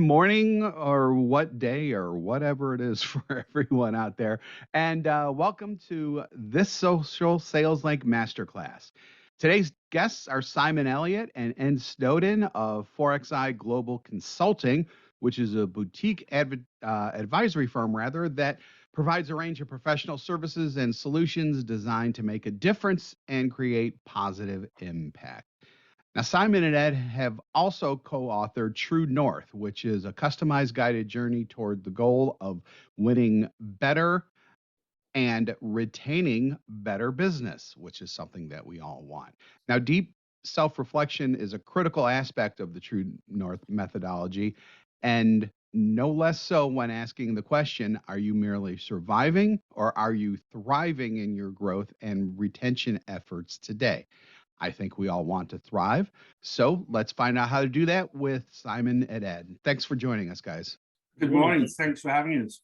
morning or what day or whatever it is for everyone out there. And welcome to this Social Sales Link Masterclass. Today's guests are Simon Elliott and Snowden of 4XI Global Consulting, which is a boutique advisory firm, rather, that provides a range of professional services and solutions designed to make a difference and create positive impact. Now, Simon and Ed have also co authored True North, which is a customized guided journey toward the goal of winning better and retaining better business, which is something that we all want. Now, deep self reflection is a critical aspect of the True North methodology, and no less so when asking the question, are you merely surviving or are you thriving in your growth and retention efforts today? I think we all want to thrive. So let's find out how to do that with Simon and Ed. Thanks for joining us, guys. Good morning. Thanks for having us.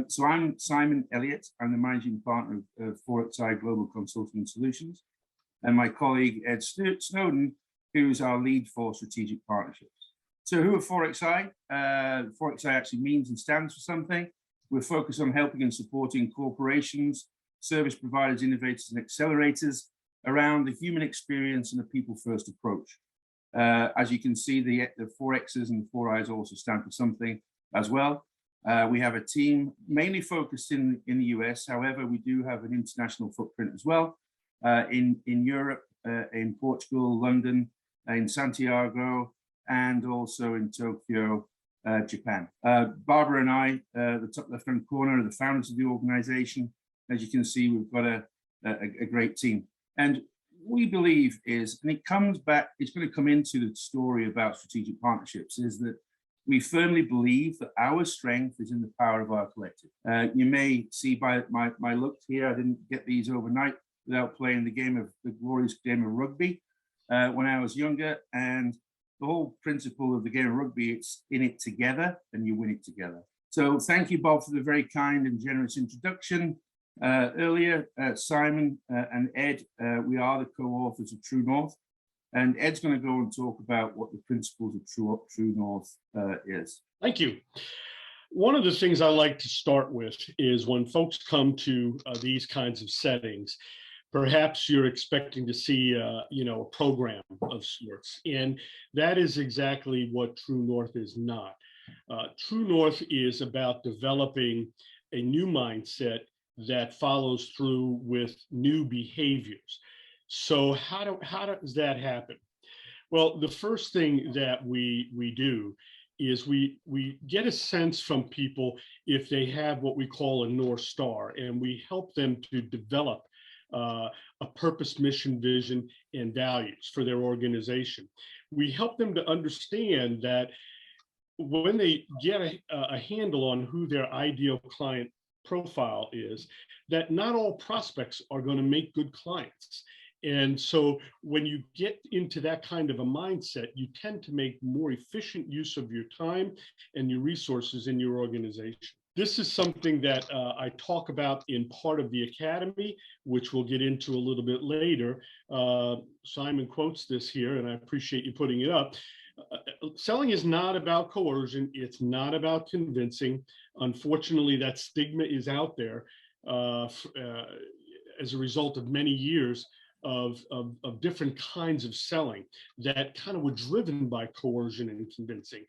So I'm Simon Elliott. I'm the managing partner of 4XI Global Consulting Solutions, and my colleague Ed Snowden, who is our lead for strategic partnerships. So who are 4XI? 4XI actually means and stands for something. We're focused on helping and supporting corporations, service providers, innovators, and accelerators around the human experience and a people-first approach. As you can see, the 4X's and the 4I's also stand for something as well. We have a team mainly focused in the US. However, we do have an international footprint as well, in Europe, in Portugal, London, in Santiago, and also in Tokyo, Japan. Barbara and I, the top left-hand corner, are the founders of the organization. As you can see, we've got a great team. And we believe is, and it comes back, it's going to come into the story about strategic partnerships, is that we firmly believe that our strength is in the power of our collective. You may see by my look here, I didn't get these overnight without playing the glorious game of rugby when I was younger. And the whole principle of the game of rugby, it's in it together and you win it together. So thank you, Bob, for the very kind and generous introduction. Earlier, Simon and Ed, we are the co-authors of True North, and Ed's going to go and talk about what the principles of True North is. Thank you. One of the things I like to start with is when folks come to these kinds of settings, perhaps you're expecting to see, a program of sorts, and that is exactly what True North is not. True North is about developing a new mindset that follows through with new behaviors. So how does that happen? Well, the first thing that we do is we get a sense from people if they have what we call a North Star, and we help them to develop a purpose, mission, vision, and values for their organization. We help them to understand that when they get a handle on who their ideal client profile is, that not all prospects are going to make good clients. And so when you get into that kind of a mindset, you tend to make more efficient use of your time and your resources in your organization. This is something that I talk about in part of the academy, which we'll get into a little bit later. Simon quotes this here, and I appreciate you putting it up. Selling is not about coercion. It's not about convincing. Unfortunately, that stigma is out there as a result of many years of different kinds of selling that kind of were driven by coercion and convincing.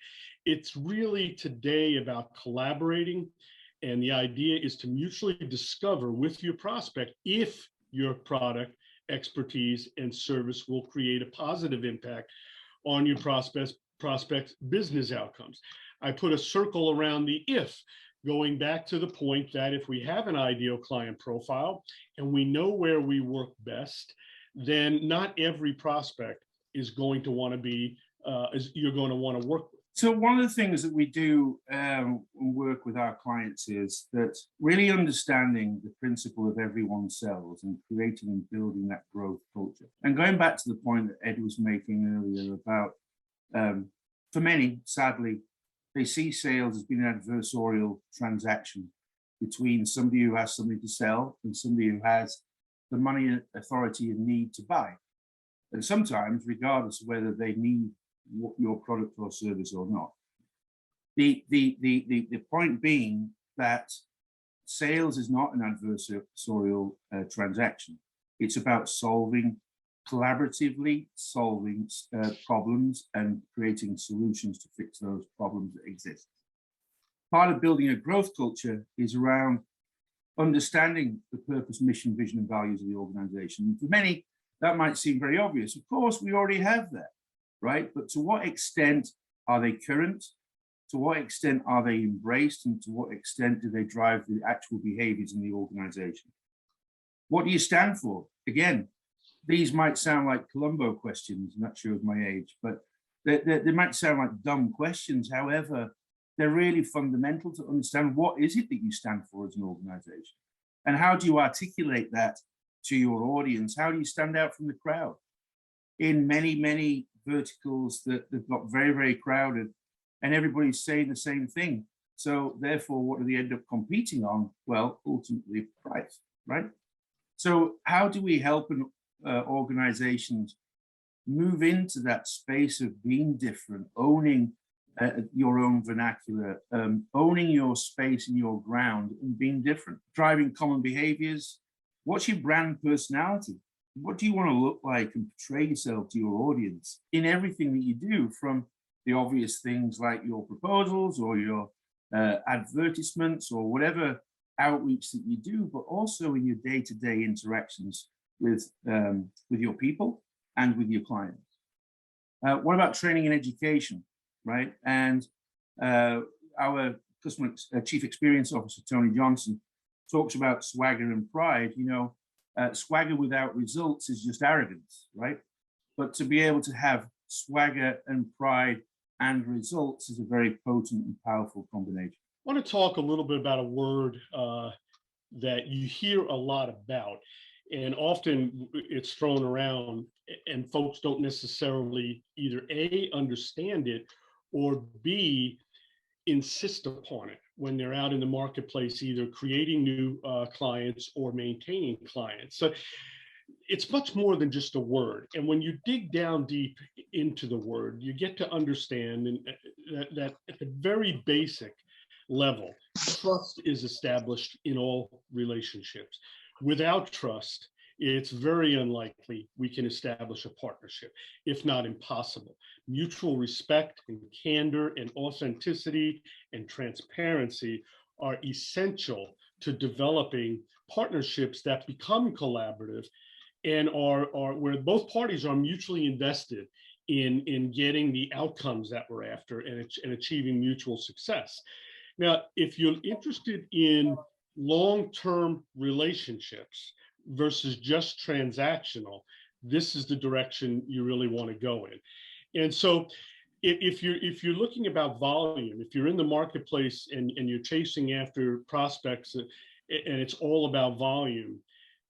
It's really today about collaborating, and the idea is to mutually discover with your prospect if your product, expertise, and service will create a positive impact on your prospect's business outcomes. I put a circle around the if, going back to the point that if we have an ideal client profile and we know where we work best, then not every prospect is going to want to be, you're going to want to work with. So one of the things that we do work with our clients is that really understanding the principle of everyone sells and creating and building that growth culture. And going back to the point that Ed was making earlier about, for many, sadly, they see sales as being an adversarial transaction between somebody who has something to sell and somebody who has the money, authority, and need to buy. And sometimes, regardless of whether they need your product or service or not. The point being that sales is not an adversarial transaction. It's about collaboratively solving problems and creating solutions to fix those problems that exist. Part of building a growth culture is around understanding the purpose, mission, vision, and values of the organization. And for many, that might seem very obvious. Of course, we already have that, right? But to what extent are they current? To what extent are they embraced? And to what extent do they drive the actual behaviors in the organization? What do you stand for? Again, these might sound like Columbo questions, I'm not sure of my age, but they might sound like dumb questions. However, they're really fundamental to understand what is it that you stand for as an organization? And how do you articulate that to your audience? How do you stand out from the crowd? In many, many verticals that have got very, very crowded, and everybody's saying the same thing. So therefore, what do they end up competing on? Well, ultimately price, right? So how do we help organizations move into that space of being different, owning your own vernacular, owning your space and your ground and being different, driving common behaviors? What's your brand personality? What do you want to look like and portray yourself to your audience in everything that you do, from the obvious things like your proposals or your advertisements or whatever outreach that you do, but also in your day-to-day interactions with your people and with your clients. What about training and education, right? And our customer chief experience officer, Tony Johnson, talks about swagger and pride. You know, swagger without results is just arrogance, right? But to be able to have swagger and pride and results is a very potent and powerful combination. I want to talk a little bit about a word that you hear a lot about, and often it's thrown around and folks don't necessarily either A, understand it, or B, insist upon it when they're out in the marketplace, either creating new clients or maintaining clients. So it's much more than just a word. And when you dig down deep into the word, you get to understand that at the very basic level, trust is established in all relationships. Without trust, it's very unlikely we can establish a partnership, if not impossible. Mutual respect and candor and authenticity and transparency are essential to developing partnerships that become collaborative and are where both parties are mutually invested in getting the outcomes that we're after and achieving mutual success. Now, if you're interested in long-term relationships versus just transactional, this is the direction you really want to go in. And so if you're looking about volume, if you're in the marketplace and you're chasing after prospects and it's all about volume,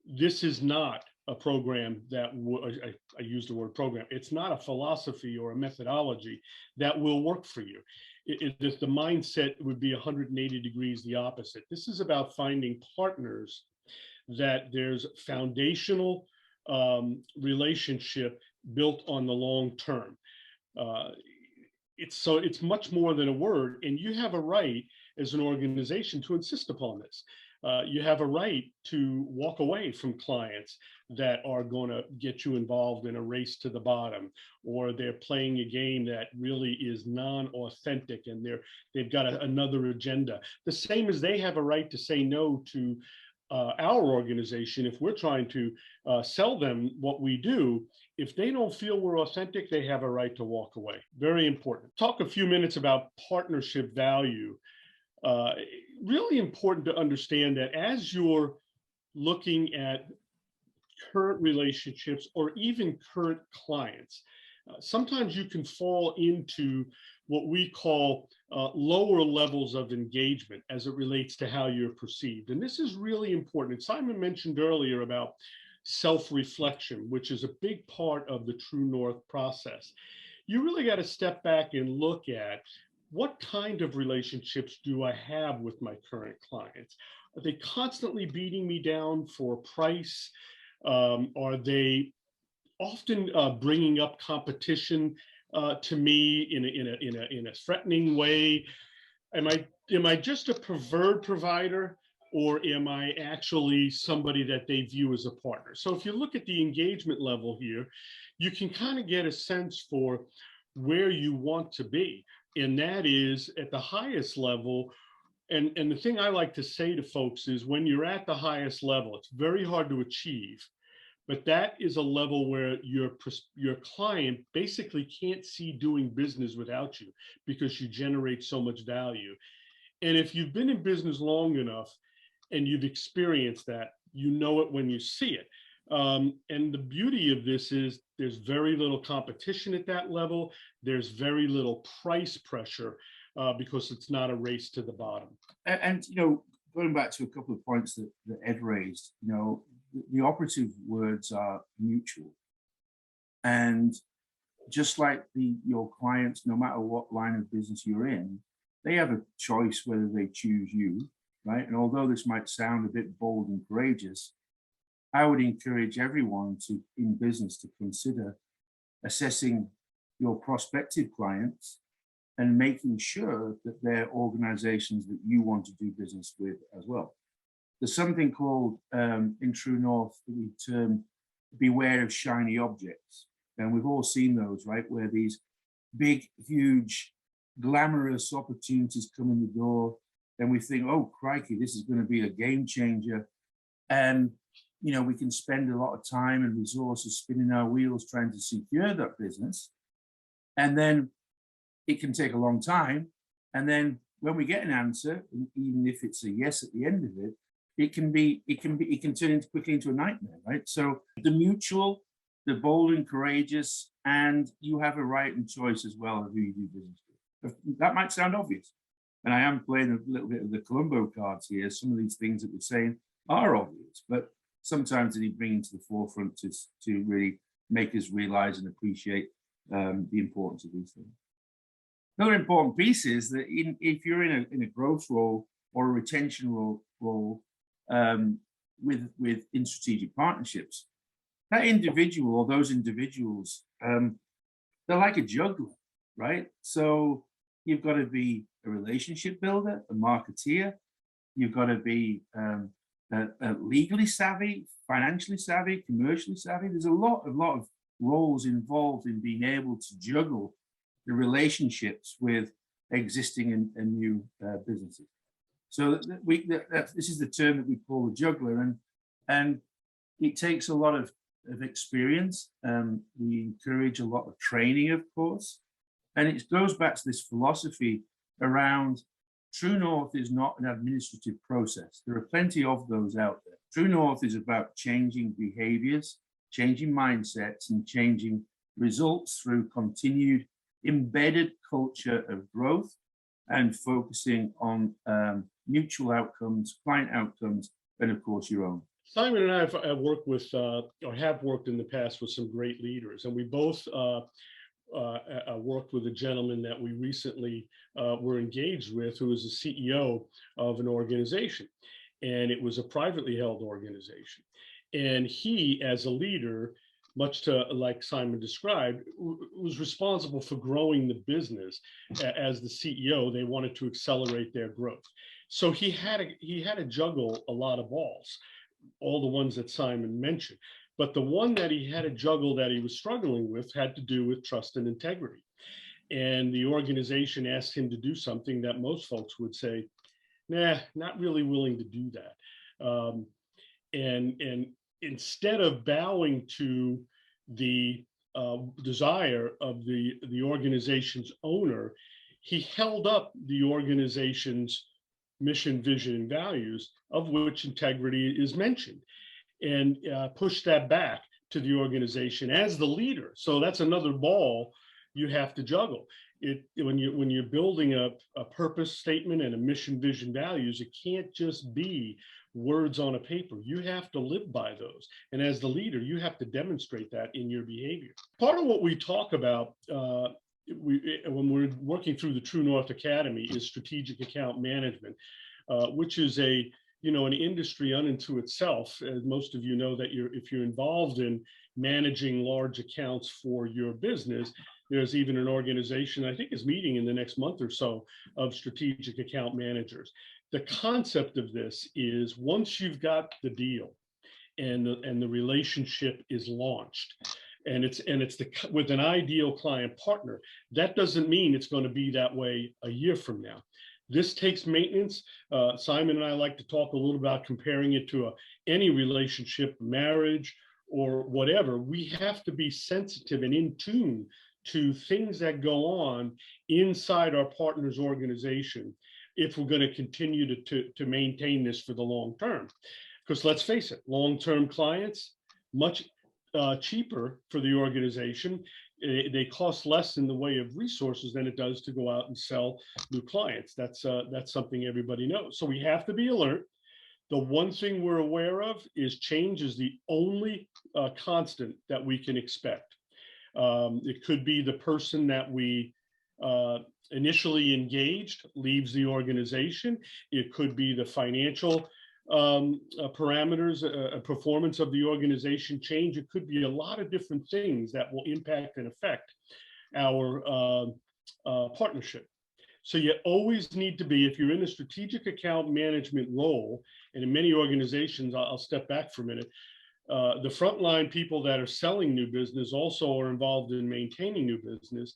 this is not a program that I use the word program. It's not a philosophy or a methodology that will work for you. The mindset would be 180 degrees the opposite. This is about finding partners that there's foundational relationship built on the long term. It's much more than a word, and you have a right as an organization to insist upon this. You have a right to walk away from clients that are going to get you involved in a race to the bottom, or they're playing a game that really is non-authentic and they've got another agenda. The same as they have a right to say no to our organization if we're trying to sell them what we do. If they don't feel we're authentic, they have a right to walk away. Very important. Talk a few minutes about partnership value. Really important to understand that as you're looking at current relationships or even current clients, sometimes you can fall into what we call lower levels of engagement as it relates to how you're perceived. And this is really important. Simon mentioned earlier about self-reflection, which is a big part of the True North process. You really got to step back and look at what kind of relationships do I have with my current clients? Are they constantly beating me down for price? Are they often bringing up competition to me in a threatening way? am I just a preferred provider, or am I actually somebody that they view as a partner? So if you look at the engagement level here, you can kind of get a sense for where you want to be. And that is at the highest level. And the thing I like to say to folks is when you're at the highest level, it's very hard to achieve. But that is a level where your client basically can't see doing business without you because you generate so much value. And if you've been in business long enough and you've experienced that, you know it when you see it. And the beauty of this is there's very little competition at that level. There's very little price pressure because it's not a race to the bottom. And going back to a couple of points that Ed raised, the operative words are mutual. And just like your clients, no matter what line of business you're in, they have a choice whether they choose you, right? And although this might sound a bit bold and courageous, I would encourage everyone in business to consider assessing your prospective clients and making sure that they're organizations that you want to do business with as well. There's something called, in True North, that we term beware of shiny objects. And we've all seen those, right? Where these big, huge, glamorous opportunities come in the door, and we think, oh, crikey, this is going to be a game changer. And, we can spend a lot of time and resources spinning our wheels trying to secure that business. And then it can take a long time. And then when we get an answer, even if it's a yes at the end of it, it can turn quickly into a nightmare, right? So the mutual, the bold and courageous, and you have a right and choice as well of who you do business with. That might sound obvious, and I am playing a little bit of the Columbo cards here. Some of these things that we're saying are obvious, but sometimes they need bringing to the forefront to really make us realize and appreciate the importance of these things. Another important piece is that if you're in a growth role or a retention role in strategic partnerships, that individual or those individuals, they're like a juggler, right? So you've got to be a relationship builder, a marketeer. You've got to be legally savvy, financially savvy, commercially savvy. There's a lot of roles involved in being able to juggle the relationships with existing and new businesses. So this is the term that we call the juggler, and it takes a lot of experience. We encourage a lot of training, of course, and it goes back to this philosophy around True North is not an administrative process. There are plenty of those out there. True North is about changing behaviors, changing mindsets, and changing results through continued embedded culture of growth and focusing on mutual outcomes, client outcomes, and of course your own. Simon and I have worked with, or have worked in the past with some great leaders, and we both worked with a gentleman that we recently were engaged with, who was the CEO of an organization, and it was a privately held organization. And he, as a leader, much to like Simon described, was responsible for growing the business. As the CEO, they wanted to accelerate their growth. So he had to juggle a lot of balls, all the ones that Simon mentioned. But the one that he had to juggle that he was struggling with had to do with trust and integrity. And the organization asked him to do something that most folks would say, nah, not really willing to do that. And instead of bowing to the desire of the organization's owner, he held up the organization's mission, vision, and values, of which integrity is mentioned, and push that back to the organization as the leader. So that's another ball you have to juggle. When you're building a purpose statement and a mission, vision, values, it can't just be words on a paper. You have to live by those. And as the leader, you have to demonstrate that in your behavior. Part of what we talk about when we're working through the True North Academy is strategic account management, which is an industry unto itself. As most of you know, that if you're involved in managing large accounts for your business, There's even an organization, I think is meeting in the next month or so, of strategic account managers. The concept of this is once you've got the deal and the relationship is launched, and it's with an ideal client partner, that doesn't mean it's going to be that way a year from now. This takes maintenance. Simon and I like to talk a little about comparing it to any relationship, marriage, or whatever. We have to be sensitive and in tune to things that go on inside our partner's organization if we're going to continue to maintain this for the long term. Because let's face it, long-term clients, much cheaper for the organization. They cost less in the way of resources than it does to go out and sell new clients. That's something everybody knows. So we have to be alert. The one thing we're aware of is change is the only constant that we can expect. It could be the person that we initially engaged leaves the organization. It could be the financial parameters, performance of the organization change. It could be a lot of different things that will impact and affect our partnership. So you always need to be, if you're in a strategic account management role, and in many organizations, I'll step back for a minute, the frontline people that are selling new business also are involved in maintaining new business.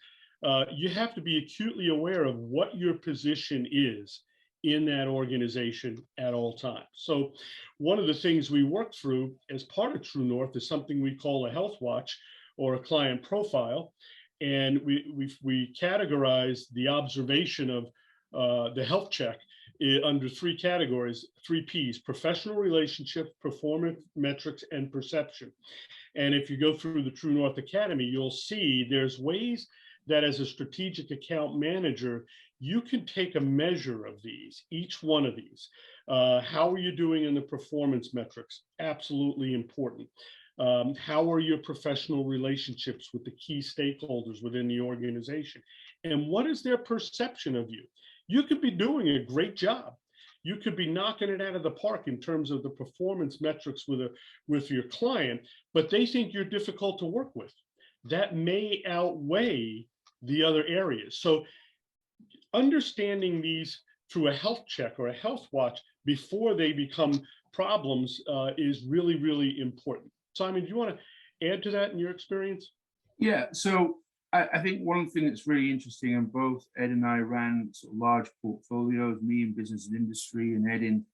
You have to be acutely aware of what your position is in that organization at all times. So one of the things we work through as part of True North is something we call a health watch or a client profile. And we categorize the observation of the health check under three categories, 3 Ps: professional relationship, performance metrics, and perception. And if you go through the True North Academy, you'll see there's ways that as a strategic account manager, you can take a measure of these, each one of these. How are you doing in the performance metrics? Absolutely important. How are your professional relationships with the key stakeholders within the organization? And what is their perception of you? You could be doing a great job. You could be knocking it out of the park in terms of the performance metrics with your client, but they think you're difficult to work with. That may outweigh the other areas. So understanding these through a health check or a health watch before they become problems is really, really important. Simon, do you want to add to that in your experience? Yeah, so I think one thing that's really interesting, and both Ed and I ran sort of large portfolios, me in business and industry, and Ed in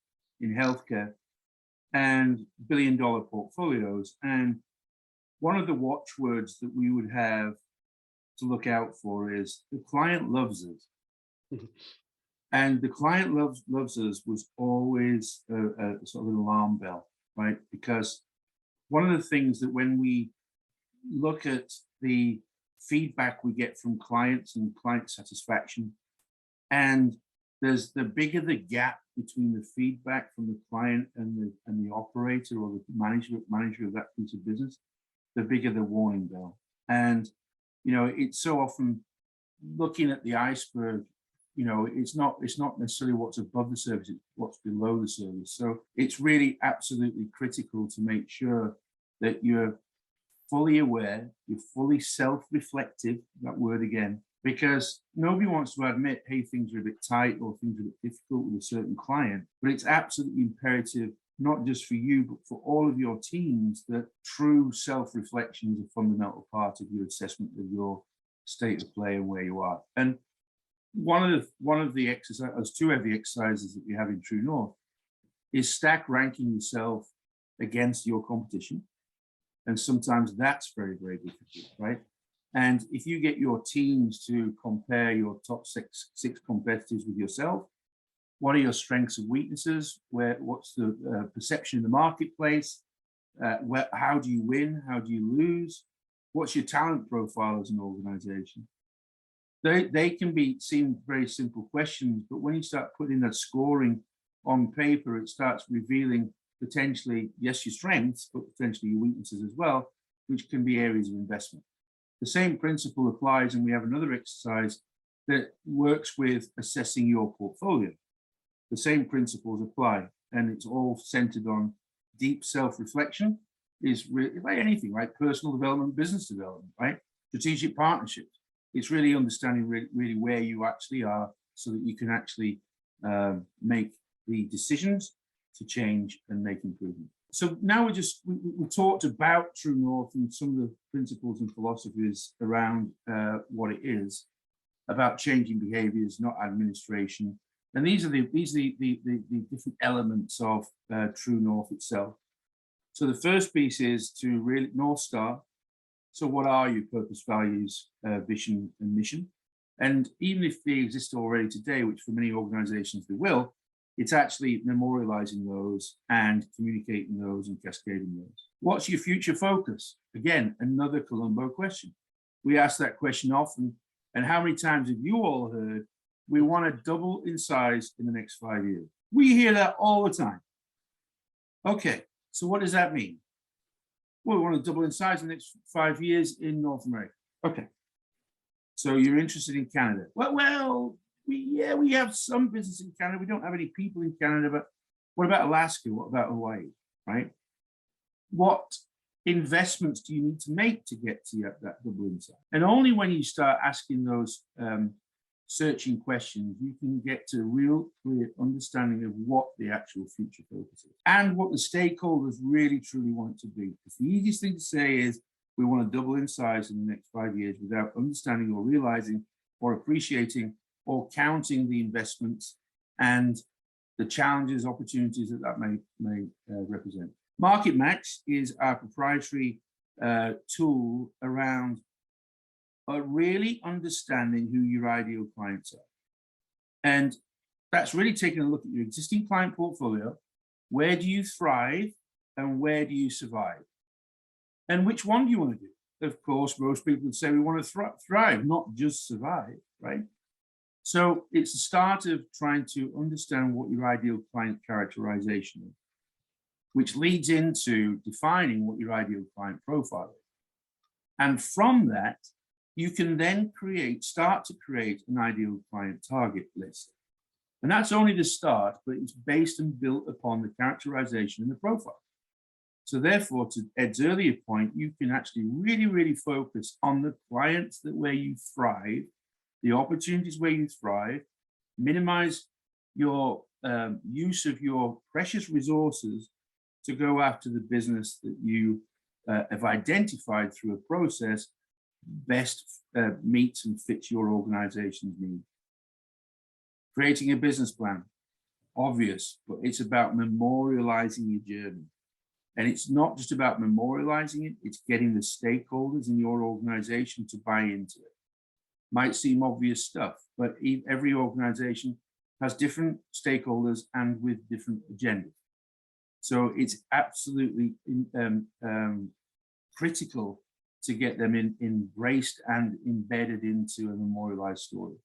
healthcare, and billion-dollar portfolios. And one of the watchwords that we would have to look out for is the client loves us. And the client loves us was always a sort of an alarm bell, right? Because one of the things that when we look at the feedback we get from clients and client satisfaction, and there's the bigger the gap between the feedback from the client and the operator or the manager of that piece of business, the bigger the warning bell. And it's so often looking at the iceberg. It's not necessarily what's above the surface, it's what's below the surface. So it's really absolutely critical to make sure that you're fully aware, you're fully self-reflective, that word again, because nobody wants to admit, hey, things are a bit tight or things are a bit difficult with a certain client. But it's absolutely imperative, not just for you, but for all of your teams, that true self-reflection is a fundamental part of your assessment of your state of play and where you are. And one of the exercises, 2 of the exercises that we have in True North, is stack ranking yourself against your competition. And sometimes that's very, very difficult, right? And if you get your teams to compare your top six competitors with yourself, what are your strengths and weaknesses? What's the perception in the marketplace? How do you win? How do you lose? What's your talent profile as an organization? They can seem very simple questions, but when you start putting that scoring on paper, it starts revealing potentially, yes, your strengths, but potentially your weaknesses as well, which can be areas of investment. The same principle applies, and we have another exercise that works with assessing your portfolio. The same principles apply, and it's all centered on deep self-reflection. Is really like anything, right? Personal development, business development, right? Strategic partnerships. It's really understanding really where you actually are so that you can actually make the decisions to change and make improvement. So now we talked about True North and some of the principles and philosophies around what it is, about changing behaviors, not administration. And these are the different elements of True North itself. So the first piece is to really North Star. So what are your purpose, values, vision, and mission? And even if they exist already today, which for many organizations they will, it's actually memorializing those and communicating those and cascading those. What's your future focus? Again, another Columbo question. We ask that question often. And how many times have you all heard, we want to double in size in the next 5 years? We hear that all the time. Okay, so what does that mean? Well, we want to double in size in the next 5 years in North America. Okay. So you're interested in Canada. Well, we have some business in Canada. We don't have any people in Canada, but what about Alaska? What about Hawaii, right? What investments do you need to make to get to that double in size? And only when you start asking those searching questions, you can get to a real clear understanding of what the actual future focus is and what the stakeholders really truly want to be. Because the easiest thing to say is we want to double in size in the next 5 years without understanding or realizing or appreciating or counting the investments and the challenges, opportunities that may represent. Market Max is our proprietary tool around really understanding who your ideal clients are. And that's really taking a look at your existing client portfolio. Where do you thrive and where do you survive? And which one do you want to do? Of course, most people would say we want to thrive, not just survive, right? So it's the start of trying to understand what your ideal client characterization is, which leads into defining what your ideal client profile is. And from that, you can then start to create an ideal client target list. And that's only the start, but it's based and built upon the characterization and the profile. So therefore, to Ed's earlier point, you can actually really, really focus on the clients where you thrive, the opportunities where you thrive, minimize your use of your precious resources to go after the business that you have identified through a process best meets and fits your organization's needs. Creating a business plan, obvious, but it's about memorializing your journey. And it's not just about memorializing it, it's getting the stakeholders in your organization to buy into it. Might seem obvious stuff, but every organization has different stakeholders and with different agendas. So it's absolutely critical to get them embraced and embedded into a memorialized story.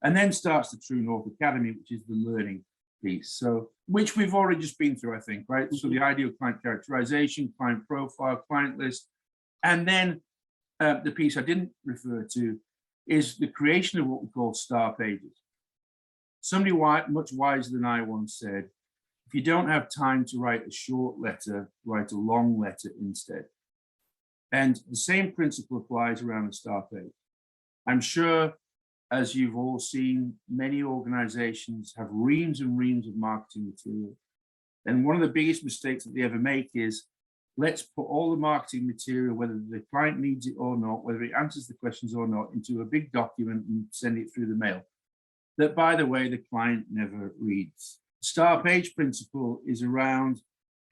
And then starts the True North Academy, which is the learning piece. So, which we've already just been through, I think, right? So the ideal client characterization, client profile, client list, and then the piece I didn't refer to is the creation of what we call star pages. Somebody much wiser than I once said, if you don't have time to write a short letter, write a long letter instead. And the same principle applies around the star page. I'm sure, as you've all seen, many organizations have reams and reams of marketing material. And one of the biggest mistakes that they ever make is, let's put all the marketing material, whether the client needs it or not, whether it answers the questions or not, into a big document and send it through the mail. That, by the way, the client never reads. Star page principle is around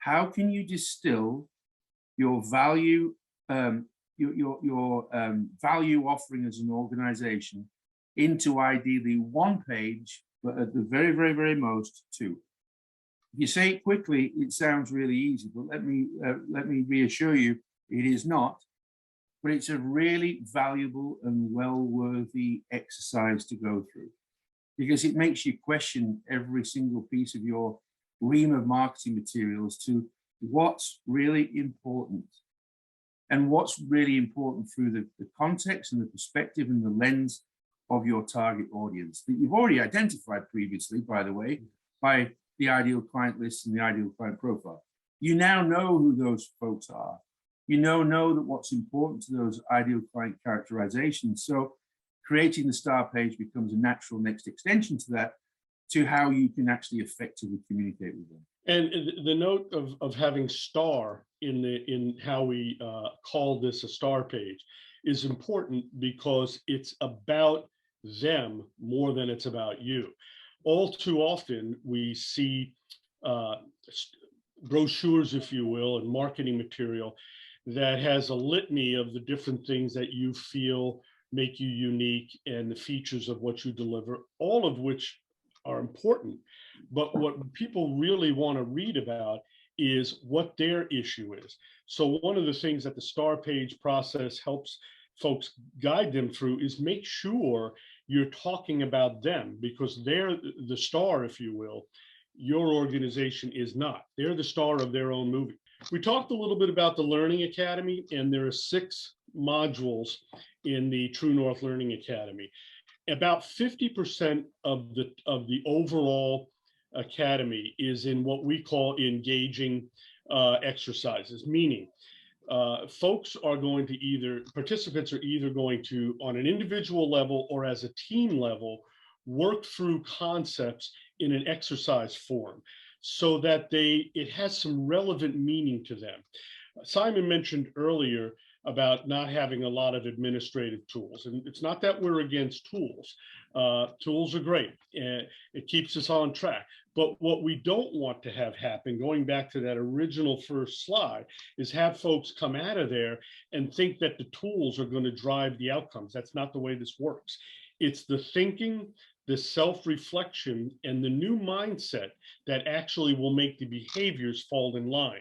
how can you distill your value, your value offering as an organization into ideally one page, but at the very, very, very most two. If you say it quickly, it sounds really easy, but let me reassure you, it is not. But it's a really valuable and well-worthy exercise to go through, because it makes you question every single piece of your ream of marketing materials to what's really important. And what's really important through the context and the perspective and the lens of your target audience that you've already identified previously, by the way, by the ideal client list and the ideal client profile. You now know who those folks are. You know that what's important to those ideal client characterizations. So creating the star page becomes a natural next extension to that, to how you can actually effectively communicate with them. And the note of having star in how we call this a star page is important, because it's about them more than it's about you. All too often we see brochures, if you will, and marketing material that has a litany of the different things that you feel make you unique and the features of what you deliver, all of which are important. But what people really want to read about is what their issue is. So one of the things that the star page process helps folks guide them through is make sure you're talking about them, because they're the star, if you will. Your organization is not. They're the star of their own movie. We talked a little bit about the Learning Academy, and there are 6 modules in the True North Learning Academy. About 50% of the overall academy is in what we call engaging exercises, meaning participants are either going to, on an individual level or as a team level, work through concepts in an exercise form so that it has some relevant meaning to them. Simon mentioned earlier about not having a lot of administrative tools. And it's not that we're against tools. Tools are great. It keeps us on track. But what we don't want to have happen, going back to that original first slide, is have folks come out of there and think that the tools are going to drive the outcomes. That's not the way this works. It's the thinking, the self-reflection, and the new mindset that actually will make the behaviors fall in line.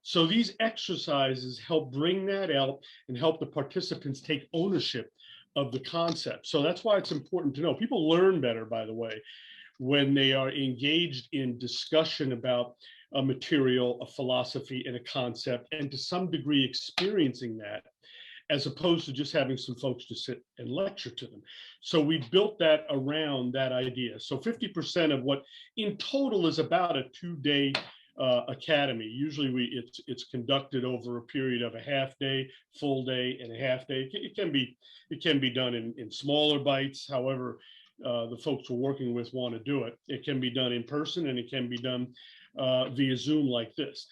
So these exercises help bring that out and help the participants take ownership of the concept. So that's why it's important to know. People learn better, by the way, when they are engaged in discussion about a material, a philosophy, and a concept, and to some degree experiencing that, as opposed to just having some folks to sit and lecture to them. So we built that around that idea. So 50% of what in total is about a 2-day academy. Usually it's conducted over a period of a half day, full day, and a half day. It can be done in smaller bites, however the folks we're working with want to do it. It can be done in person, and it can be done via Zoom like this.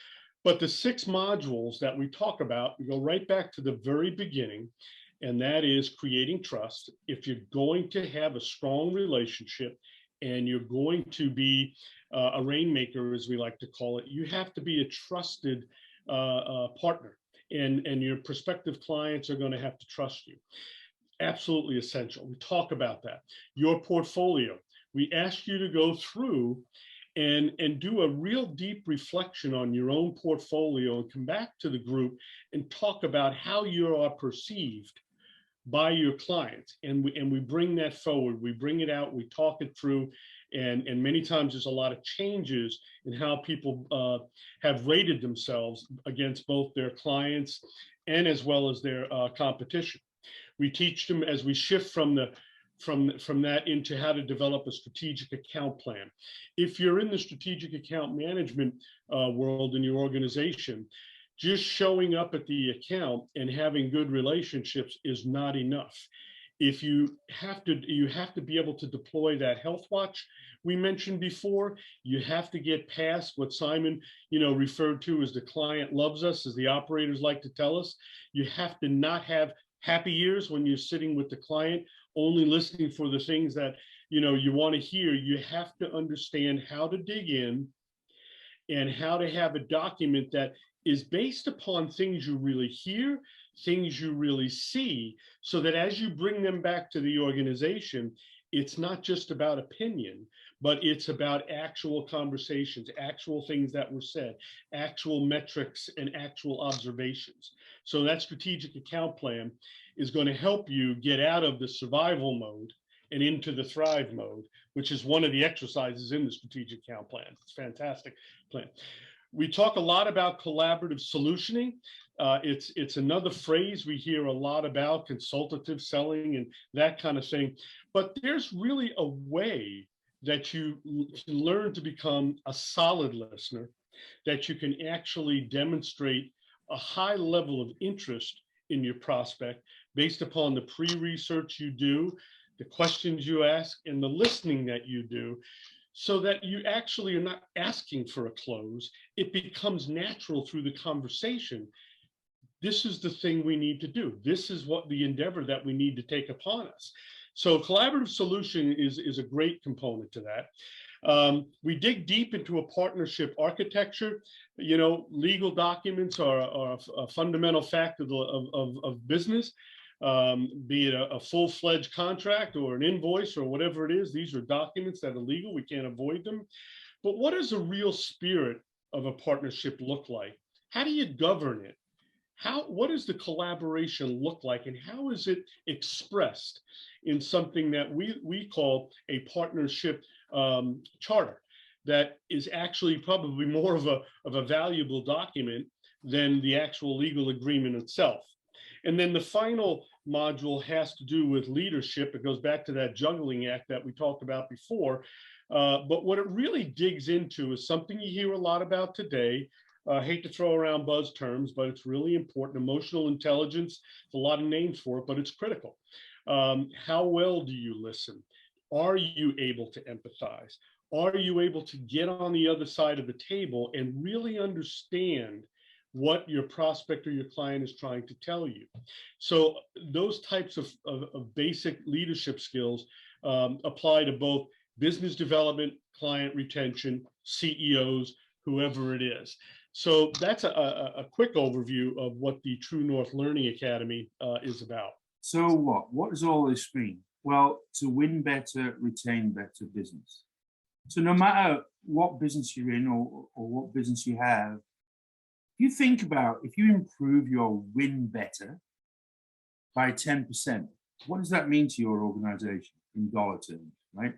But the 6 modules that we talk about, we go right back to the very beginning, and that is creating trust. If you're going to have a strong relationship and you're going to be a rainmaker, as we like to call it, you have to be a trusted partner, and your prospective clients are going to have to trust you. Absolutely essential. We talk about that. Your portfolio. We ask you to go through and do a real deep reflection on your own portfolio and come back to the group and talk about how you are perceived by your clients. And we bring that forward. We bring it out. We talk it through. And many times there's a lot of changes in how people have rated themselves against both their clients and as well as their competition. We teach them as we shift from that into how to develop a strategic account plan. If you're in the strategic account management world in your organization, just showing up at the account and having good relationships is not enough. If you have to be able to deploy that health watch we mentioned before. You have to get past what Simon, referred to as the client loves us, as the operators like to tell us. You have to not have happy ears when you're sitting with the client, only listening for the things that you want to hear. You have to understand how to dig in and how to have a document that is based upon things you really hear, things you really see, so that as you bring them back to the organization, it's not just about opinion, but it's about actual conversations, actual things that were said, actual metrics, and actual observations. So that strategic account plan is going to help you get out of the survival mode and into the thrive mode, which is one of the exercises in the strategic account plan. It's a fantastic plan. We talk a lot about collaborative solutioning. It's another phrase we hear a lot about, consultative selling and that kind of thing. But there's really a way that you can learn to become a solid listener, that you can actually demonstrate a high level of interest in your prospect based upon the pre-research you do, the questions you ask, and the listening that you do, so that you actually are not asking for a close. It becomes natural through the conversation. This is the thing we need to do. This is what the endeavor that we need to take upon us. So collaborative solution is a great component to that. We dig deep into a partnership architecture. You know, legal documents are a fundamental fact of business. Be it a full-fledged contract or an invoice or whatever it is, these are documents that are legal. We can't avoid them. But what does a real spirit of a partnership look like? How do you govern it? What does the collaboration look like, and how is it expressed in something that we call a partnership charter that is actually probably more of a valuable document than the actual legal agreement itself? And then the final module has to do with leadership. It goes back to that juggling act that we talked about before. But what it really digs into is something you hear a lot about today. I hate to throw around buzz terms, but it's really important. Emotional intelligence, a lot of names for it, but it's critical. How well do you listen? Are you able to empathize? Are you able to get on the other side of the table and really understand what your prospect or your client is trying to tell you? So those types of basic leadership skills apply to both business development, client retention, CEOs, whoever it is. So that's a quick overview of what the True North Learning Academy is about. So what does all this mean? Well, to win better, retain better business. So no matter what business you're in or what business you have, you think about, if you improve your win better by 10%, what does that mean to your organization in dollar terms, right?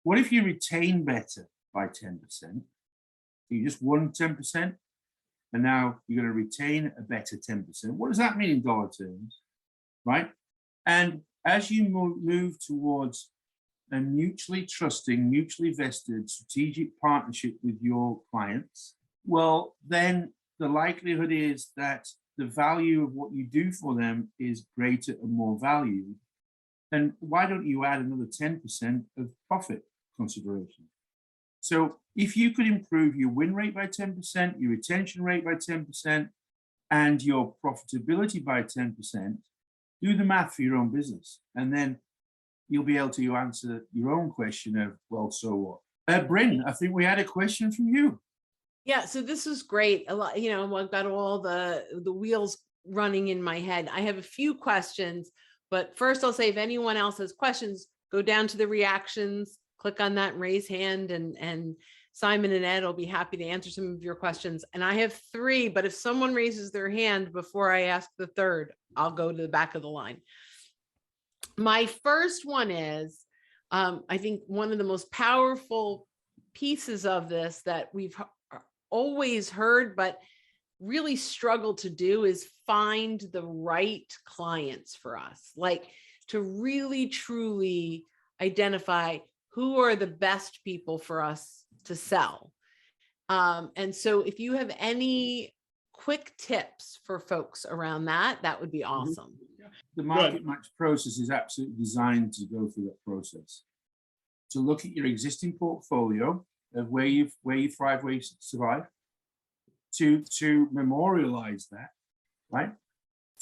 What if you retain better by 10%? You just won 10%, and now you're going to retain a better 10%. What does that mean in dollar terms, right? And as you move towards a mutually trusting, mutually vested strategic partnership with your clients, well, then the likelihood is that the value of what you do for them is greater and more valued. And why don't you add another 10% of profit consideration? So if you could improve your win rate by 10%, your retention rate by 10%, and your profitability by 10%, do the math for your own business. And then you'll be able to answer your own question of, well, so what? Bryn, I think we had a question from you. Yeah, so this is great. A lot, you know, I've got all the wheels running in my head. I have a few questions, but first I'll say, if anyone else has questions, go down to the reactions, click on that and raise hand, and Simon and Ed will be happy to answer some of your questions. And I have 3, but if someone raises their hand before I ask the third, I'll go to the back of the line. My first one is, I think one of the most powerful pieces of this that we've always heard, but really struggle to do, is find the right clients for us, like to really, truly identify who are the best people for us to sell. And so if you have any quick tips for folks around that, that would be awesome. The market match process is absolutely designed to go through that process. To look at your existing portfolio of where you thrive, where you survive, to memorialize that, right?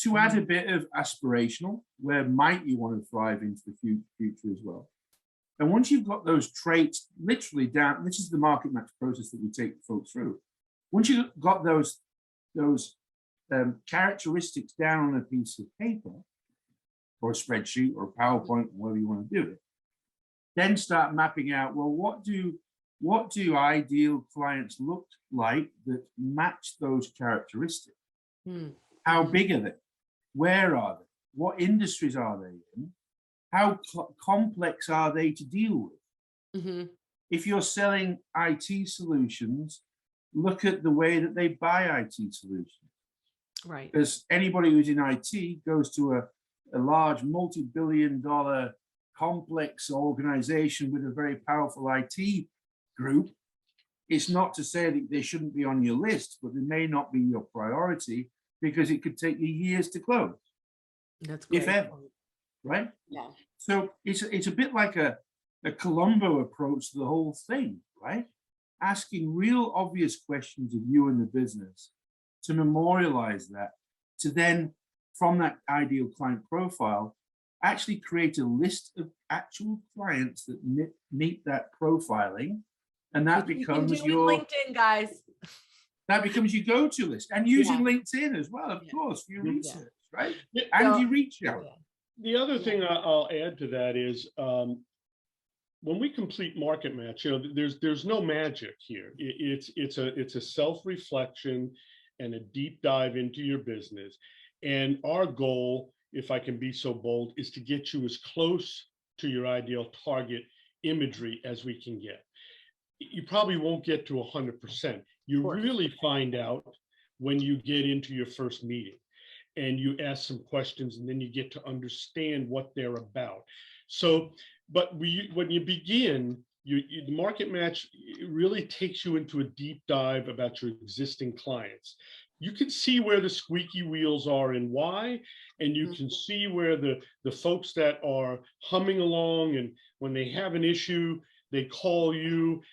To add a bit of aspirational, where might you want to thrive into the future as well. And once you've got those traits literally down, this is the market match process that we take folks through. Once you've got those characteristics down on a piece of paper or a spreadsheet or a PowerPoint, or whatever you want to do it, then start mapping out, well, what do ideal clients look like that match those characteristics? How big are they? Where are they? What industries are they in? How complex are they to deal with? If you're selling IT solutions, look at the way that they buy IT solutions. Right. Because anybody who's in IT goes to a large multi-billion-dollar complex organization with a very powerful IT group. It's not to say that they shouldn't be on your list, but they may not be your priority because it could take you years to close, That's great. if ever, right? Yeah. So it's a bit like a Columbo approach to the whole thing, right? Asking real obvious questions of you and the business to memorialize that, to then, from that ideal client profile, actually create a list of actual clients that meet that profiling. And that Which becomes you can do your in LinkedIn, guys. that becomes your go-to list. And using LinkedIn as well, of Yeah. course, for your research, right? Yeah. And So- you reach out. Yeah. The other thing I'll add to that is when we complete market match, there's no magic here. It's a self-reflection and a deep dive into your business. And our goal, if I can be so bold, is to get you as close to your ideal target imagery as we can get. You probably won't get to 100%. You really find out when you get into your first meeting and you ask some questions, and then you get to understand what they're about. So, but when you begin, the market match really takes you into a deep dive about your existing clients. You can see where the squeaky wheels are and why, and you can see where the folks that are humming along, and when they have an issue, they call you.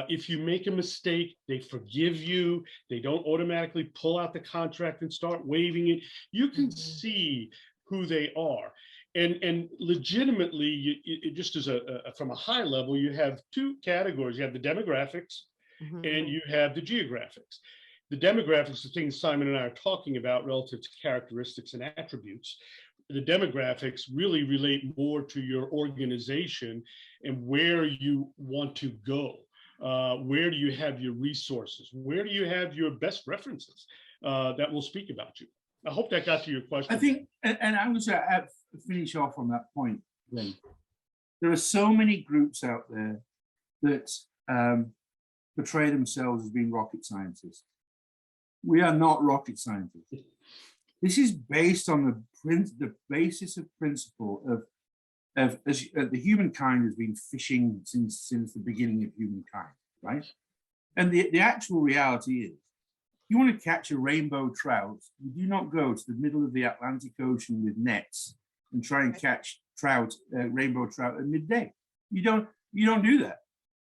If you make a mistake, they forgive you. They don't automatically pull out the contract and start waiving it. You can see who they are. And legitimately, just as from a high level, you have two categories. You have the demographics and you have the geographics. The demographics, the things Simon and I are talking about relative to characteristics and attributes. The demographics really relate more to your organization and where you want to go. Where do you have your resources? Where do you have your best references that will speak about you? I hope that got to your question. I think, and I'm going to finish off on that point, Glenn. There are so many groups out there that portray themselves as being rocket scientists. We are not rocket scientists. This is based on the basis of principle of the humankind has been fishing since the beginning of humankind, right? And the actual reality is, you want to catch a rainbow trout, you do not go to the middle of the Atlantic Ocean with nets and try and catch rainbow trout at midday. You don't do that.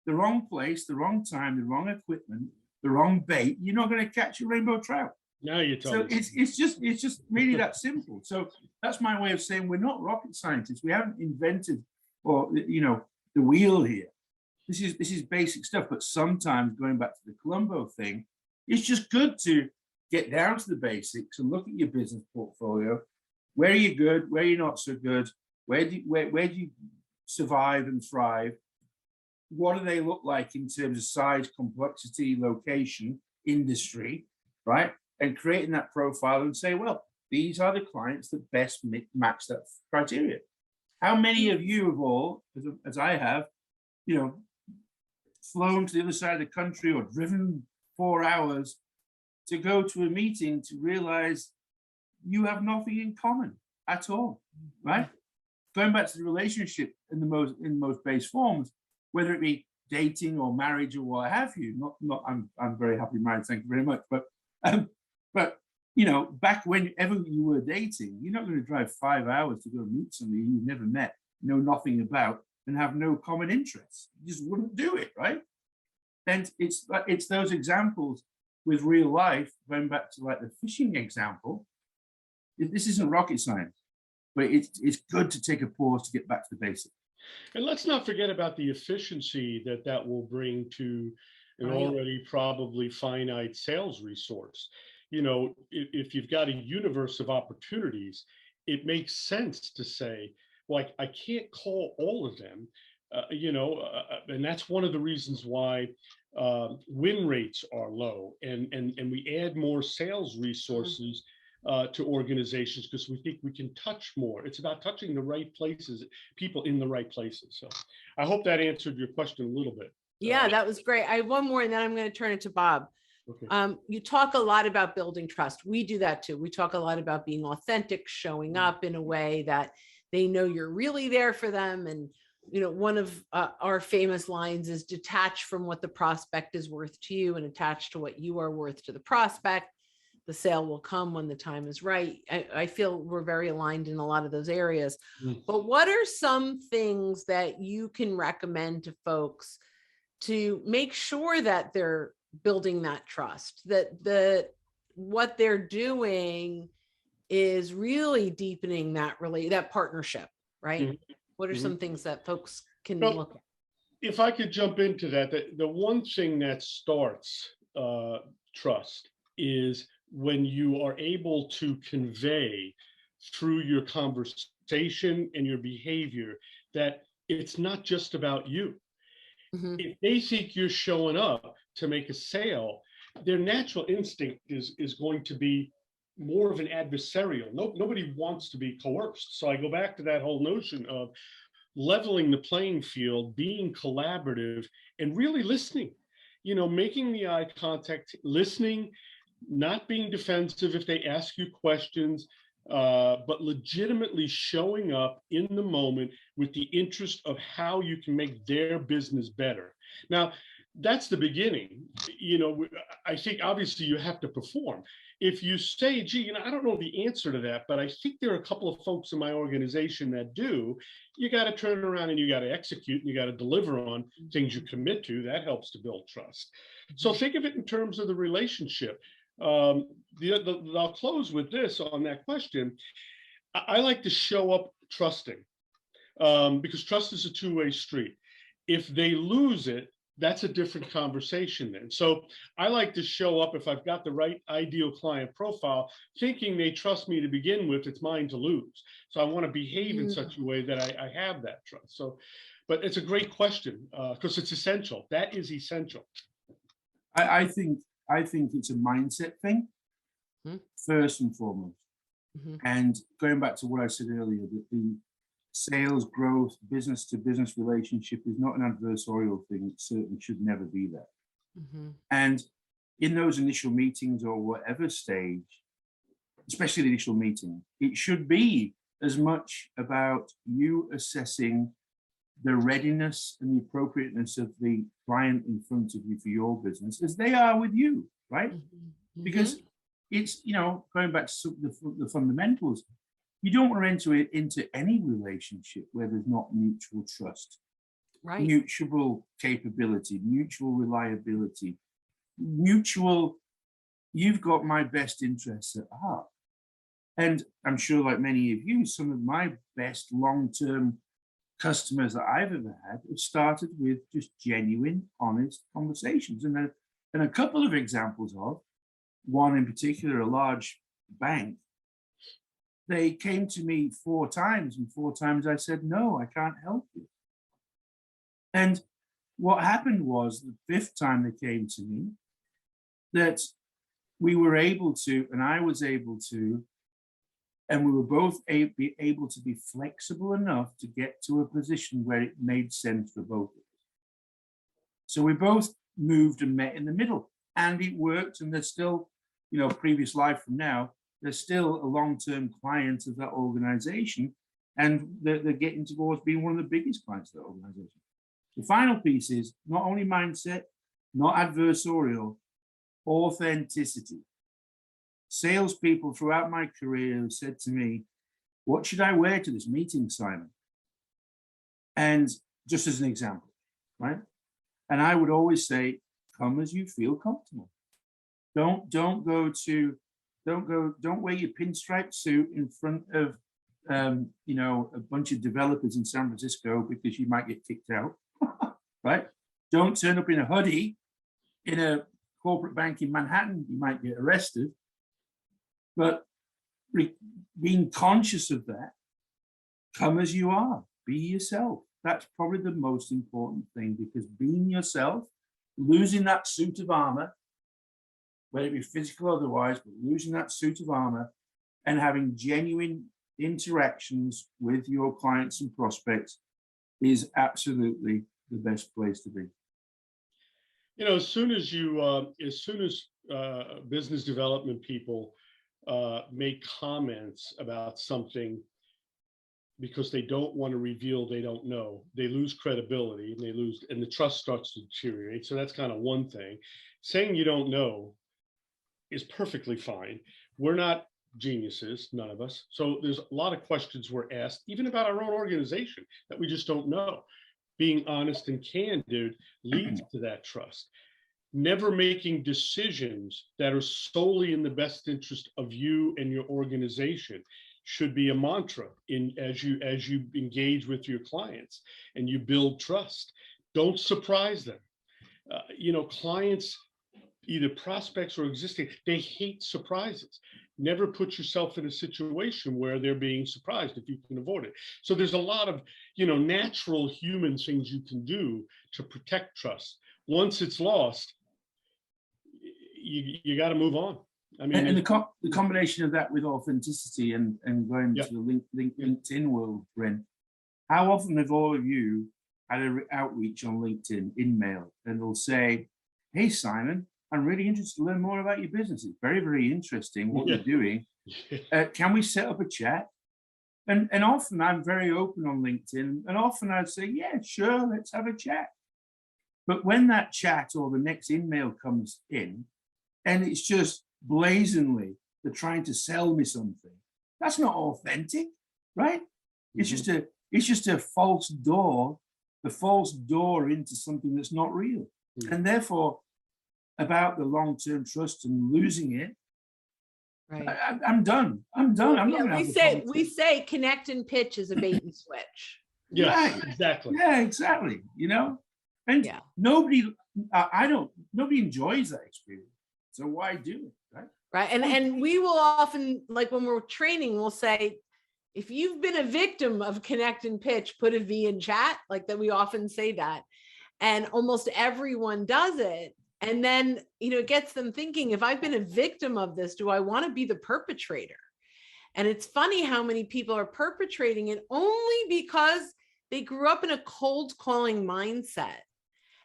The wrong place, the wrong time, the wrong equipment, the wrong bait, you're not going to catch a rainbow trout. Now you're talking. So it's just really that simple. So that's my way of saying we're not rocket scientists. We haven't invented the wheel here. This is basic stuff. But sometimes, going back to the Columbo thing, it's just good to get down to the basics and look at your business portfolio. Where are you good? Where are you not so good? Where do you survive and thrive? What do they look like in terms of size, complexity, location, industry, right? And creating that profile and say, well, these are the clients that best match that criteria. How many of you have all, as I have, flown to the other side of the country or driven 4 hours to go to a meeting to realize you have nothing in common at all, right? Going back to the relationship in the most base forms, whether it be dating or marriage or what have you. I'm very happily married, thank you very much. But back whenever you were dating, you're not going to drive 5 hours to go meet somebody you've never met, know nothing about, and have no common interests. You just wouldn't do it, right? And it's those examples with real life, going back to like the fishing example. This isn't rocket science, but it's good to take a pause to get back to the basics. And let's not forget about the efficiency that will bring to an already probably finite sales resource. If you've got a universe of opportunities, it makes sense to say, like, I can't call all of them, and that's one of the reasons why win rates are low, and we add more sales resources to organizations because we think we can touch more. It's about touching the right places, people in the right places. So I hope that answered your question a little bit. Yeah, that was great. I have one more, and then I'm going to turn it to Bob. Okay. You talk a lot about building trust. We do that too. We talk a lot about being authentic, showing up in a way that they know you're really there for them. And, one of our famous lines is detach from what the prospect is worth to you and attach to what you are worth to the prospect. the sale will come when the time is right. I feel we're very aligned in a lot of those areas. But what are some things that you can recommend to folks to make sure that they're building that trust, that what they're doing is really deepening that partnership, right? What are some things that folks can look at? If I could jump into that, the one thing that starts trust is when you are able to convey through your conversation and your behavior that it's not just about you. If they think you're showing up to make a sale, their natural instinct is going to be more of an adversarial. Nobody wants to be coerced. So I go back to that whole notion of leveling the playing field, being collaborative, and really listening, making the eye contact, listening, not being defensive if they ask you questions, but legitimately showing up in the moment with the interest of how you can make their business better. Now, that's the beginning. I think obviously you have to perform. If you say, gee, I don't know the answer to that, but I think there are a couple of folks in my organization that do, you got to turn around and you got to execute and you got to deliver on things you commit to. That helps to build trust. So think of it in terms of the relationship. I'll close with this on that question. I like to show up trusting because trust is a two-way street. If they lose it, that's a different conversation then. So I like to show up, if I've got the right ideal client profile, thinking they trust me to begin with, it's mine to lose. So I want to behave in such a way that I have that trust. So, but it's a great question because it's essential. That is essential. I think it's a mindset thing, first and foremost. And going back to what I said earlier, that the sales growth, business to business relationship is not an adversarial thing. It certainly should never be that. And in those initial meetings or whatever stage, especially the initial meeting, it should be as much about you assessing the readiness and the appropriateness of the client in front of you for your business as they are with you, right? Because it's, going back to the fundamentals, you don't want to enter it into any relationship where there's not mutual trust, mutual capability, mutual reliability, mutual, you've got my best interests at heart. And I'm sure, like many of you, some of my best long-term customers that I've ever had have started with just genuine, honest conversations. And a couple of examples of one in particular, a large bank. They came to me 4 times, and 4 times I said, no, I can't help you. And what happened was the 5th time they came to me, that we were able to, and I was able to, and we were both able to be flexible enough to get to a position where it made sense for both of us. So we both moved and met in the middle, and it worked. And there's still, previous life from now, they're still a long-term client of that organization, and they're getting towards being one of the biggest clients of that organization. The final piece is not only mindset, not adversarial, authenticity. Salespeople throughout my career have said to me, what should I wear to this meeting, Simon? And just as an example, right? And I would always say, come as you feel comfortable. Don't wear your pinstripe suit in front of a bunch of developers in San Francisco because you might get kicked out, right? Don't turn up in a hoodie in a corporate bank in Manhattan, you might get arrested. But being conscious of that, come as you are, be yourself. That's probably the most important thing, because being yourself, losing that suit of armor, whether it be physical or otherwise, but losing that suit of armor and having genuine interactions with your clients and prospects is absolutely the best place to be. As soon as business development people make comments about something because they don't want to reveal they don't know, they lose credibility and the trust starts to deteriorate. So that's kind of one thing. Saying you don't know is perfectly fine. We're not geniuses, none of us. So there's a lot of questions we're asked, even about our own organization, that we just don't know. Being honest and candid leads to that trust. Never making decisions that are solely in the best interest of you and your organization should be a mantra as you engage with your clients and you build trust. Don't surprise them. Clients, either prospects or existing, they hate surprises. Never put yourself in a situation where they're being surprised if you can avoid it. So there's a lot of, natural human things you can do to protect trust. Once it's lost, you got to move on. I mean, and the combination of that with authenticity and going to the LinkedIn world, Ren, how often have all of you had an outreach on LinkedIn in mail, and they'll say, "Hey, Simon, I'm really interested to learn more about your business. It's very, very interesting what you're doing. Can we set up a chat?" And often I'm very open on LinkedIn, and often I'd say, "Yeah, sure, let's have a chat." But when that chat or the next email comes in, and it's just blazingly they're trying to sell me something, that's not authentic, right? It's just a false door, the false door into something that's not real. And therefore, about the long-term trust and losing it, Right. I'm done. I'm done. I'm not we say connect and pitch is a bait and switch. Yes, right. exactly. Yeah, exactly. And nobody enjoys that experience. So why do it, right? Right. And we will often, like when we're training, we'll say, if you've been a victim of connect and pitch, put a V in chat, like that. We often say that, and almost everyone does it. And then, it gets them thinking, if I've been a victim of this, do I want to be the perpetrator? And it's funny how many people are perpetrating it only because they grew up in a cold calling mindset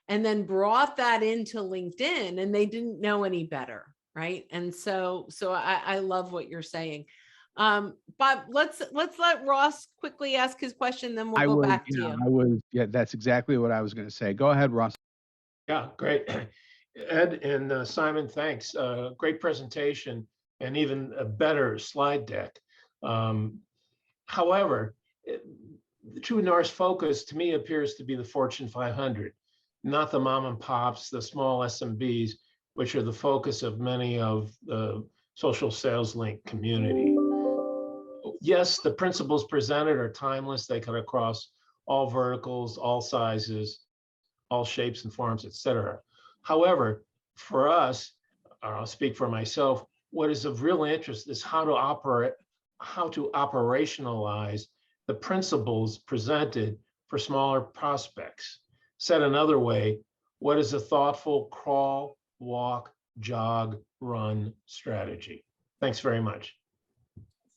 and then brought that into LinkedIn and they didn't know any better. Right. And so I love what you're saying. But let's let Ross quickly ask his question, then we'll go back to you. That's exactly what I was going to say. Go ahead, Ross. Yeah, great. Ed and Simon, thanks. Great presentation and even a better slide deck. However, the true North focus to me appears to be the Fortune 500, not the mom and pops, the small SMBs, which are the focus of many of the social sales link community. Yes, the principles presented are timeless. They cut across all verticals, all sizes, all shapes and forms, et cetera. However, for us, I'll speak for myself, what is of real interest is how to operationalize the principles presented for smaller prospects. Said another way, what is a thoughtful crawl, walk, jog, run strategy? Thanks very much.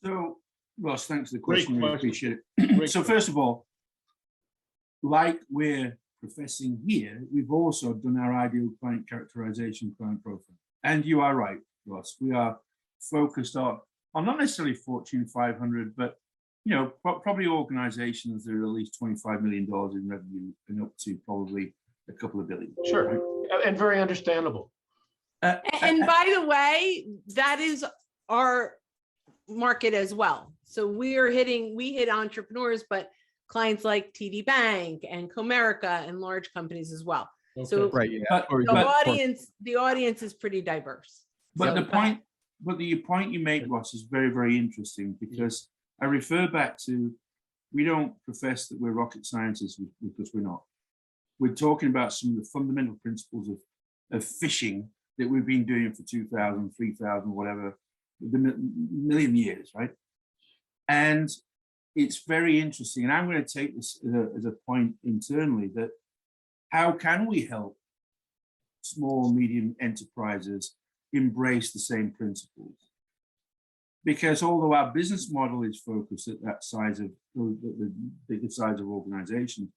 So, Ross, thanks for the question. We appreciate it. Great So first of all, like we're professing here, we've also done our ideal client characterization, client profile. And you are right, Ross. We are focused on not necessarily Fortune 500, but probably organizations that are at least $25 million in revenue and up to probably a couple of billion. Sure, right? And very understandable. And by the way, that is our market as well. So we hit entrepreneurs, but clients like TD Bank and Comerica and large companies as well. Okay. So Right. Yeah. the audience is pretty diverse. But the point you make, Ross, is very, very interesting, because I refer back to, we don't profess that we're rocket scientists, because we're not. We're talking about some of the fundamental principles of phishing that we've been doing for 2,000, 3,000, whatever, the million years, right? And it's very interesting. And I'm going to take this as a point internally, that how can we help small, medium enterprises embrace the same principles? Because although our business model is focused at that size of the bigger size of organization,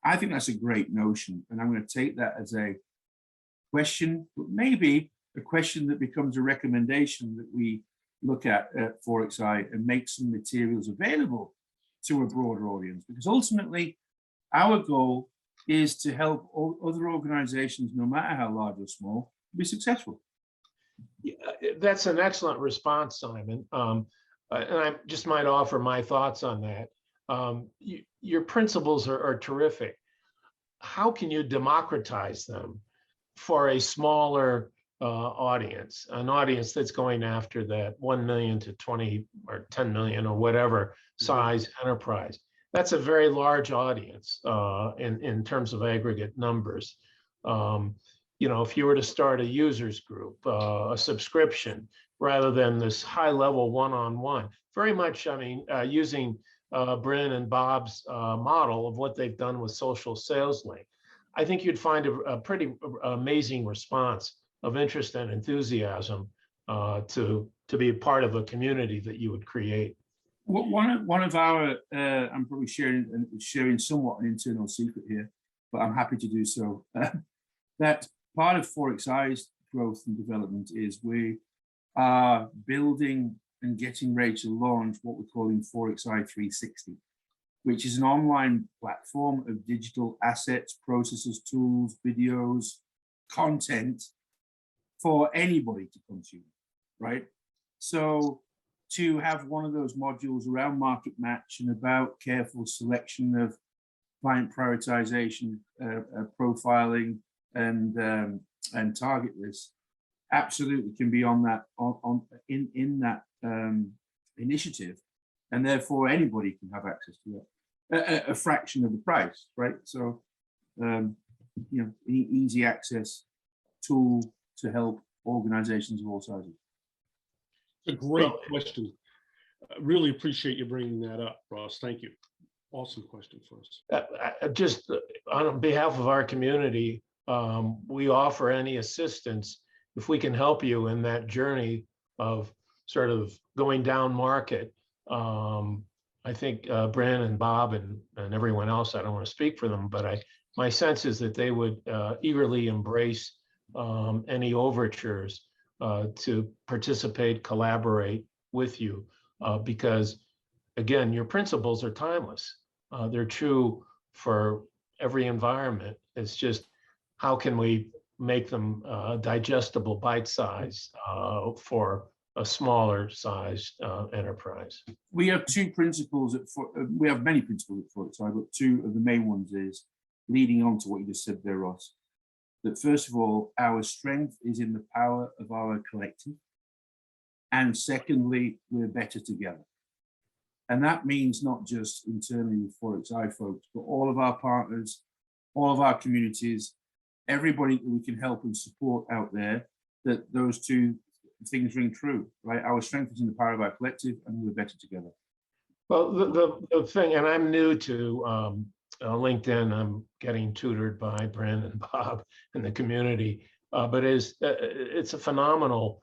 I think that's a great notion. And I'm going to take that as a question, but maybe a question that becomes a recommendation that we look at 4xi and make some materials available to a broader audience. Because ultimately, our goal is to help other organizations, no matter how large or small, be successful. Yeah, that's an excellent response, Simon. And I just might offer my thoughts on that. Your principles are terrific. How can you democratize them for a smaller audience, an audience that's going after that 1 million to 20 or 10 million or whatever size enterprise? That's a very large audience in terms of aggregate numbers. If you were to start a users group, a subscription, rather than this high level one-on-one, very much, using Bryn and Bob's model of what they've done with social sales link, I think you'd find a pretty amazing response of interest and enthusiasm to be a part of a community that you would create. One of our, I'm probably sharing somewhat an internal secret here, but I'm happy to do so. That part of 4xi's growth and development is we are building and getting ready to launch what we're calling 4xi 360, which is an online platform of digital assets, processes, tools, videos, content for anybody to consume, right? So to have one of those modules around market match and about careful selection of client prioritization, profiling, and target lists, absolutely can be on that in that initiative, and therefore anybody can have access to it, a fraction of the price, right? So easy access tool to help organizations of all sizes. It's a great question. I really appreciate you bringing that up, Ross. Thank you. Awesome question for us. Just on behalf of our community, we offer any assistance if we can help you in that journey of sort of going down market. I think Bryn and Bob and everyone else, I don't want to speak for them, but my sense is that they would eagerly embrace any overtures to participate, collaborate with you, because again, your principles are timeless. They're true for every environment. It's just how can we make them digestible, bite-sized for a smaller sized enterprise. We have two principles we have many principles at 4xi, but two of the main ones is leading on to what you just said there, Ross. That first of all, our strength is in the power of our collective. And secondly, we're better together. And that means not just internally with 4xi folks, but all of our partners, all of our communities, everybody that we can help and support out there, that those two things ring true, right? Our strength is in the power of our collective, and we're better together. Well, the thing, and I'm new to LinkedIn, I'm getting tutored by Bryn and Bob in the community, but it's a phenomenal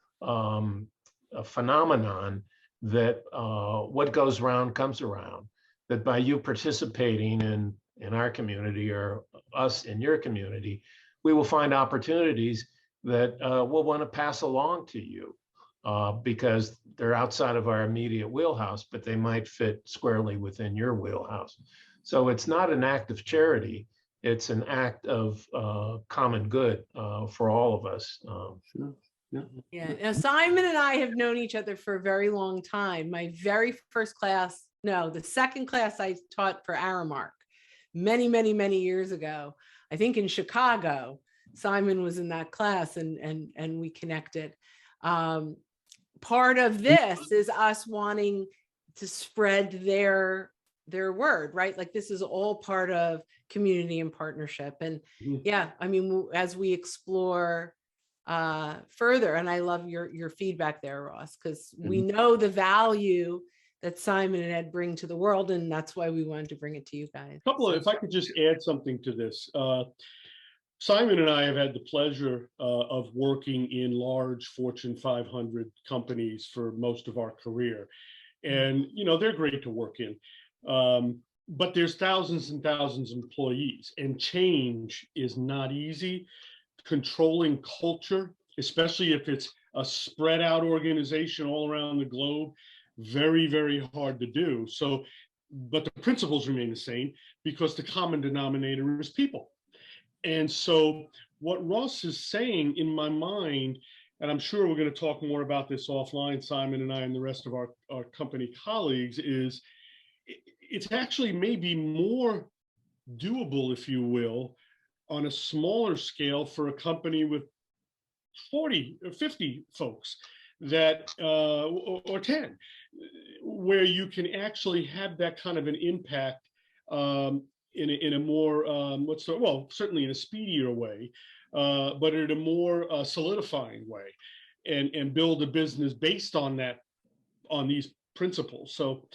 phenomenon that what goes around comes around, that by you participating in our community or us in your community, we will find opportunities that we'll want to pass along to you because they're outside of our immediate wheelhouse, but they might fit squarely within your wheelhouse. So it's not an act of charity, it's an act of common good for all of us. Sure. Yeah. Now, Simon and I have known each other for a very long time. My very first class, no, the second class I taught for Aramark many, many, many years ago, I think in Chicago, Simon was in that class and we connected. Part of this is us wanting to spread their word, right? Like this is all part of community and partnership. And yeah, I mean, as we explore further, and I love your feedback there, Ross, because we know the value that Simon and Ed bring to the world, and that's why we wanted to bring it to you guys. If I could just add something to this. Simon and I have had the pleasure of working in large Fortune 500 companies for most of our career. And, they're great to work in. But there's thousands and thousands of employees, and change is not easy. Controlling culture, especially if it's a spread out organization all around the globe, very, very hard to do. So, but the principles remain the same because the common denominator is people. And so what Ross is saying in my mind and I'm sure we're going to talk more about this offline, Simon and I and the rest of our company colleagues, is it's actually maybe more doable, if you will, on a smaller scale for a company with 40 or 50 folks that or 10, where you can actually have that kind of an impact in a more certainly in a speedier way, but in a more solidifying way, and build a business based on these principles. So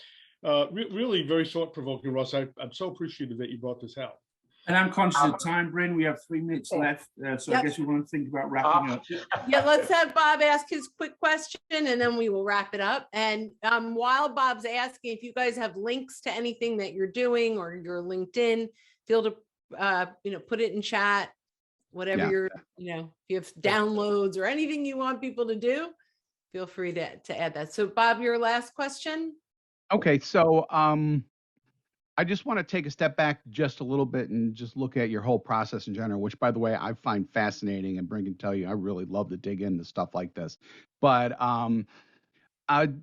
really very thought-provoking, Russ. I'm so appreciative that you brought this out. And I'm conscious of time, Bryn. We have 3 minutes left, so I guess we want to think about wrapping up. Yeah, let's have Bob ask his quick question, and then we will wrap it up. And while Bob's asking, if you guys have links to anything that you're doing or your LinkedIn, feel to put it in chat. Whatever you're, if you have downloads or anything you want people to do, feel free to add that. So, Bob, your last question. Okay, so I just want to take a step back just a little bit and just look at your whole process in general, which, by the way, I find fascinating. And Bryn can tell you, I really love to dig into stuff like this. But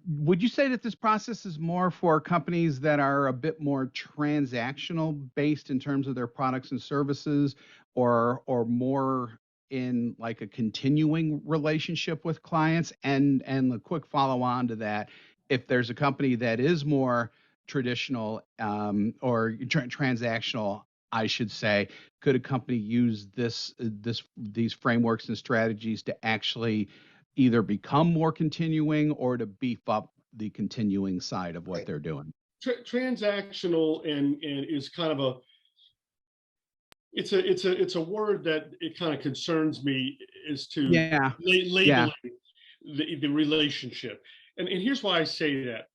would you say that this process is more for companies that are a bit more transactional based in terms of their products and services, or more in like a continuing relationship with clients? And the quick follow on to that, if there's a company that is more traditional or transactional, I should say, could a company use these frameworks and strategies to actually either become more continuing or to beef up the continuing side of what they're doing? Transactional and is kind of it's a word that it kind of concerns me as to labeling the relationship. And here's why I say that.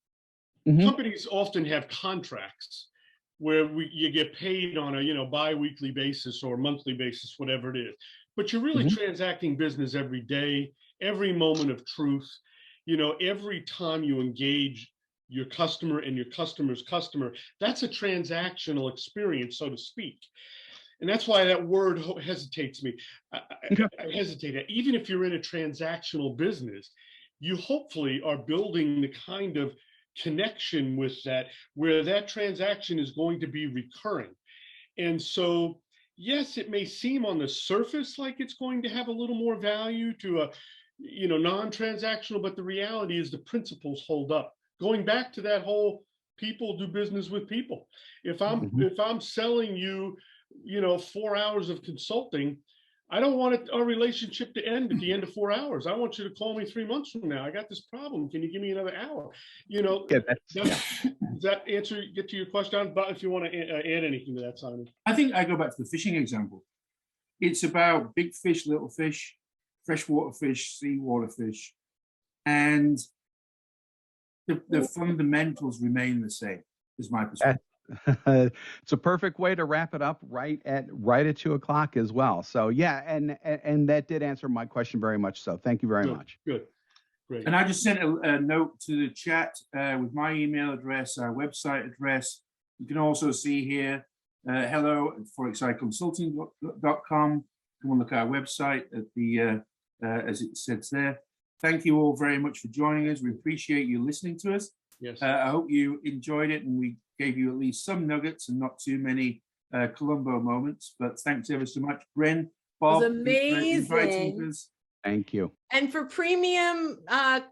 Mm-hmm. Companies often have contracts where you get paid on a bi-weekly basis or monthly basis, whatever it is. But you're really transacting business every day, every moment of truth. Every time you engage your customer and your customer's customer, that's a transactional experience, so to speak. And that's why that word hesitates me. I hesitate. Even if you're in a transactional business, you hopefully are building the kind of connection with that, where that transaction is going to be recurring. And so, yes, it may seem on the surface like it's going to have a little more value to a, non-transactional, but the reality is the principles hold up. Going back to that whole people do business with people. If I'm selling you, 4 hours of consulting, I don't want our relationship to end at the end of 4 hours. I want you to call me 3 months from now. I got this problem. Can you give me another hour? Does that get to your question? But if you want to add anything to that, Simon. I think I go back to the fishing example. It's about big fish, little fish, freshwater fish, seawater fish, and the fundamentals remain the same, is my perspective. It's a perfect way to wrap it up right at 2:00 as well. So and that did answer my question very much. So thank you very much. Good. Great. And I just sent a note to the chat with my email address, our website address. You can also see here, hello at 4xiconsulting.com. Come and look at our website at the as it says there. Thank you all very much for joining us. We appreciate you listening to us. Yes. I hope you enjoyed it, and we gave you at least some nuggets and not too many Columbo moments. But thanks ever so much, Bryn, Bob. It was amazing. Thank you. And for premium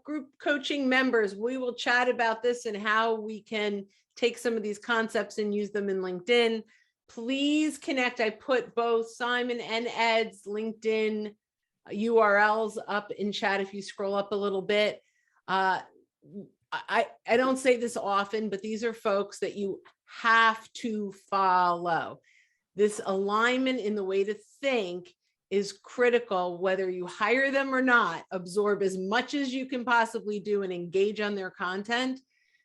group coaching members, we will chat about this and how we can take some of these concepts and use them in LinkedIn. Please connect. I put both Simon and Ed's LinkedIn URLs up in chat if you scroll up a little bit. I don't say this often, but these are folks that you have to follow. This alignment in the way to think is critical, whether you hire them or not. Absorb as much as you can possibly do and engage on their content,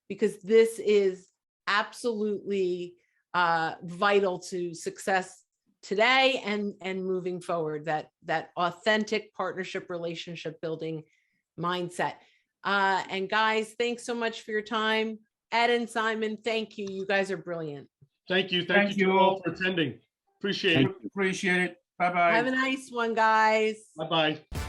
because this is absolutely vital to success today and moving forward, that authentic partnership relationship building mindset. And guys, thanks so much for your time. Ed and Simon, thank you. You guys are brilliant. Thank you. Thank you all for attending. Appreciate it. Appreciate it. Bye-bye. Have a nice one, guys. Bye-bye.